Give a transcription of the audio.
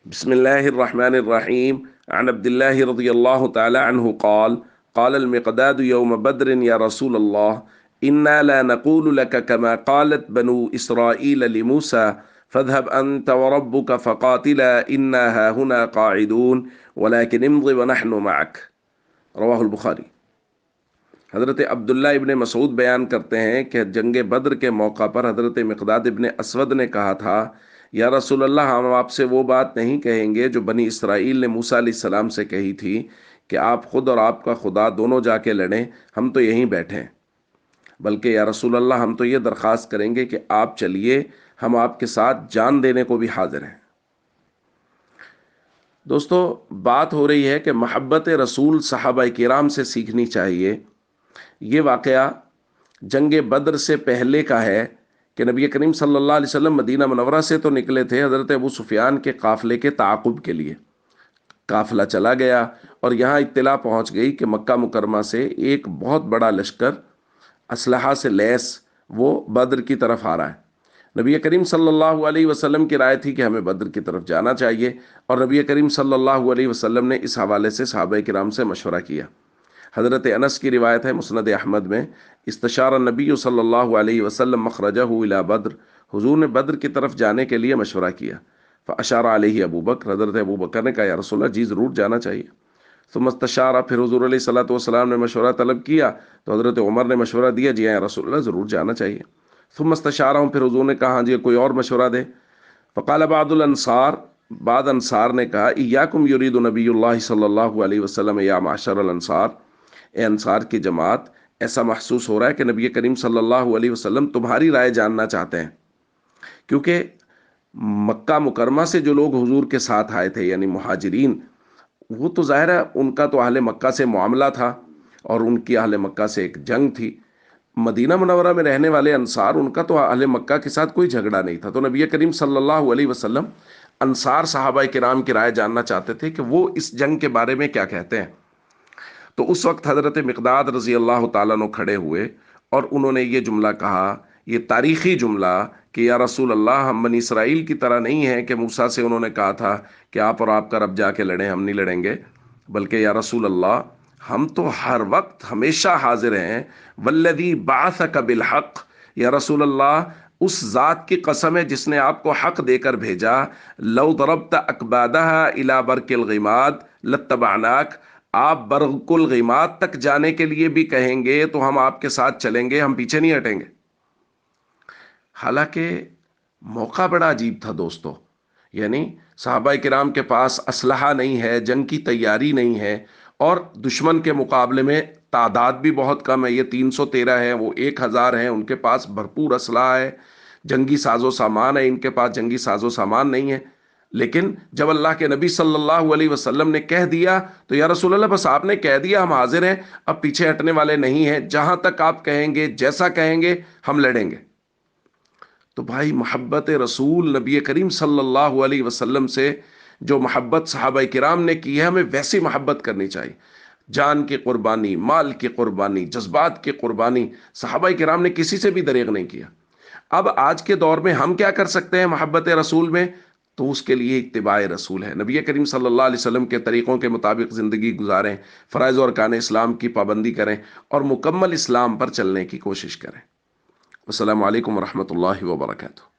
بسم الله الرحمن الرحيم. عن عبد الله رضي الله تعالى عنه قال قال المقداد يوم بدر يا رسول الله إنا لا نقول لك كما قالت بنو إسرائيل لموسى فاذهب أنت وربك فقاتلا إنا هاهنا قاعدون ولكن امض ونحن معك. رواہ البخاری۔ حضرت عبداللہ ابن مسعود بیان کرتے ہیں کہ جنگ بدر کے موقع پر حضرت مقداد ابن اسود نے کہا تھا، یا رسول اللہ، ہم آپ سے وہ بات نہیں کہیں گے جو بنی اسرائیل نے موسیٰ علیہ السلام سے کہی تھی کہ آپ خود اور آپ کا خدا دونوں جا کے لڑیں، ہم تو یہیں بیٹھے ہیں، بلکہ یا رسول اللہ ہم تو یہ درخواست کریں گے کہ آپ چلیے، ہم آپ کے ساتھ جان دینے کو بھی حاضر ہیں۔ دوستو، بات ہو رہی ہے کہ محبت رسول صحابہ کرام سے سیکھنی چاہیے۔ یہ واقعہ جنگ بدر سے پہلے کا ہے کہ نبی کریم صلی اللہ علیہ وسلم مدینہ منورہ سے تو نکلے تھے حضرت ابو سفیان کے قافلے کے تعاقب کے لیے۔ قافلہ چلا گیا اور یہاں اطلاع پہنچ گئی کہ مکہ مکرمہ سے ایک بہت بڑا لشکر اسلحہ سے لیس وہ بدر کی طرف آ رہا ہے۔ نبی کریم صلی اللہ علیہ وسلم کی رائے تھی کہ ہمیں بدر کی طرف جانا چاہیے، اور نبی کریم صلی اللہ علیہ وسلم نے اس حوالے سے صحابہ کرام سے مشورہ کیا۔ حضرت انس کی روایت ہے مسند احمد میں، استشار النبی صلی اللہ علیہ وسلم مخرجہ الی بدر، حضور نے بدر کی طرف جانے کے لیے مشورہ کیا۔ فاشار علیہ ابو بکر، حضرت ابو بکر نے کہا یا رسول اللہ جی ضرور جانا چاہیے۔ ثم استشارہ، پھر حضور علیہ الصلوۃ والسلام نے مشورہ طلب کیا تو حضرت عمر نے مشورہ دیا جی یا رسول اللہ ضرور جانا چاہیے۔ ثم استشارہ، پھر حضور نے کہا ہاں جی کوئی اور مشورہ دے۔ فقال بعض الانصار، بعض انصار نے کہا ایاکم یرید نبی اللہ صلی اللہ علیہ وسلم یا معشر الانصار، اے انصار کی جماعت، ایسا محسوس ہو رہا ہے کہ نبی کریم صلی اللہ علیہ وسلم تمہاری رائے جاننا چاہتے ہیں، کیونکہ مکہ مکرمہ سے جو لوگ حضور کے ساتھ آئے تھے یعنی مہاجرین، وہ تو ظاہر ہے ان کا تو اہل مکہ سے معاملہ تھا اور ان کی اہل مکہ سے ایک جنگ تھی۔ مدینہ منورہ میں رہنے والے انصار، ان کا تو اہل مکہ کے ساتھ کوئی جھگڑا نہیں تھا، تو نبی کریم صلی اللہ علیہ وسلم انصار صحابہ کرام کی رائے جاننا چاہتے تھے کہ وہ اس جنگ کے بارے میں کیا کہتے ہیں۔ تو اس وقت حضرت مقداد رضی اللہ تعالیٰ عنہ کھڑے ہوئے اور انہوں نے یہ جملہ کہا، یہ تاریخی جملہ، کہ یا رسول اللہ ہم بنی اسرائیل کی طرح نہیں ہیں کہ موسیٰ سے انہوں نے کہا تھا کہ آپ اور آپ کا رب جا کے لڑیں، ہم نہیں لڑیں گے، بلکہ یا رسول اللہ ہم تو ہر وقت ہمیشہ حاضر ہیں۔ والذی بعثک بالحق، یا رسول اللہ اس ذات کی قسم ہے جس نے آپ کو حق دے کر بھیجا، لو ضربت اکبادہا الی برق الغماد لاتبعناک، آپ برق الغماد تک جانے کے لیے بھی کہیں گے تو ہم آپ کے ساتھ چلیں گے، ہم پیچھے نہیں ہٹیں گے۔ حالانکہ موقع بڑا عجیب تھا دوستو، یعنی صحابہ کرام کے پاس اسلحہ نہیں ہے، جنگ کی تیاری نہیں ہے، اور دشمن کے مقابلے میں تعداد بھی بہت کم ہے، یہ 313 ہے، وہ 1000 ہیں، ان کے پاس بھرپور اسلحہ ہے، جنگی ساز و سامان ہے، ان کے پاس جنگی ساز و سامان نہیں ہے۔ لیکن جب اللہ کے نبی صلی اللہ علیہ وسلم نے کہہ دیا تو یا رسول اللہ بس آپ نے کہہ دیا، ہم حاضر ہیں، اب پیچھے ہٹنے والے نہیں ہیں، جہاں تک آپ کہیں گے، جیسا کہیں گے ہم لڑیں گے۔ تو بھائی، محبت رسول نبی کریم صلی اللہ علیہ وسلم سے جو محبت صحابہ کرام نے کی ہے، ہمیں ویسی محبت کرنی چاہیے۔ جان کی قربانی، مال کی قربانی، جذبات کی قربانی، صحابہ کرام نے کسی سے بھی دریغ نہیں کیا۔ اب آج کے دور میں ہم کیا کر سکتے ہیں محبت رسول میں؟ تو اس کے لیے اتباع رسول ہے، نبی کریم صلی اللہ علیہ وسلم کے طریقوں کے مطابق زندگی گزاریں، فرائض اور ارکان اسلام کی پابندی کریں اور مکمل اسلام پر چلنے کی کوشش کریں۔ السلام علیکم ورحمۃ اللہ وبرکاتہ۔